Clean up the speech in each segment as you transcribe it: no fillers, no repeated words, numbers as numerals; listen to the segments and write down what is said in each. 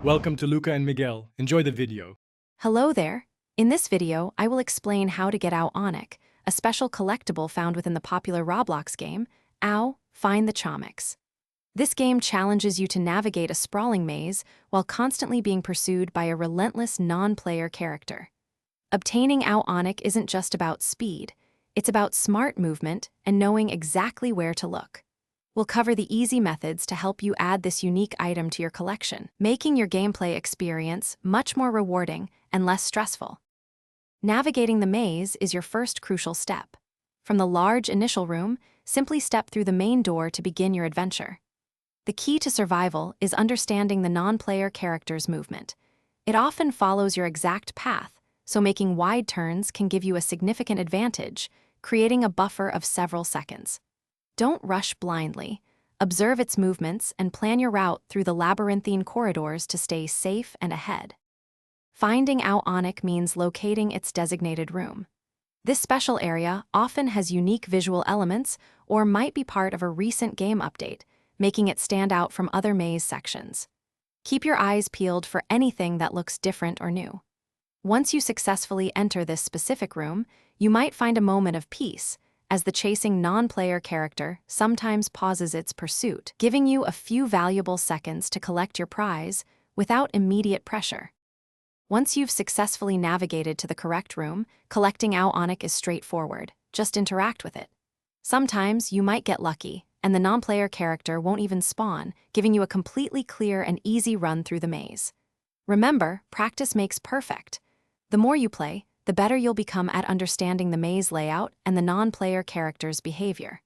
Welcome to Luca and Miguel. Enjoy the video. Hello there. In this video, I will explain how to get Ao Onik, a special collectible found within the popular Roblox game, Ao, Find the Chomix. This game challenges you to navigate a sprawling maze while constantly being pursued by a relentless non-player character. Obtaining Ao Onik isn't just about speed, it's about smart movement and knowing exactly where to look. We'll cover the easy methods to help you add this unique item to your collection, making your gameplay experience much more rewarding and less stressful. Navigating the maze is your first crucial step. From the large initial room, simply step through the main door to begin your adventure. The key to survival is understanding the non-player character's movement. It often follows your exact path, so making wide turns can give you a significant advantage, creating a buffer of several seconds. Don't rush blindly. Observe its movements and plan your route through the labyrinthine corridors to stay safe and ahead. Finding Ao Onik means locating its designated room. This special area often has unique visual elements or might be part of a recent game update, making it stand out from other maze sections. Keep your eyes peeled for anything that looks different or new. Once you successfully enter this specific room, you might find a moment of peace, as the chasing non-player character sometimes pauses its pursuit, giving you a few valuable seconds to collect your prize without immediate pressure. Once you've successfully navigated to the correct room, collecting Ao Onik is straightforward. Just interact with it. Sometimes you might get lucky, and the non-player character won't even spawn, giving you a completely clear and easy run through the maze. Remember, practice makes perfect. The more you play, the better you'll become at understanding the maze layout and the non-player character's behavior.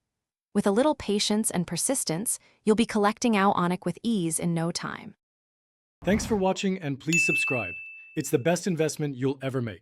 With a little patience and persistence, you'll be collecting Ao Onik with ease in no time. Thanks for watching and please subscribe. It's the best investment you'll ever make.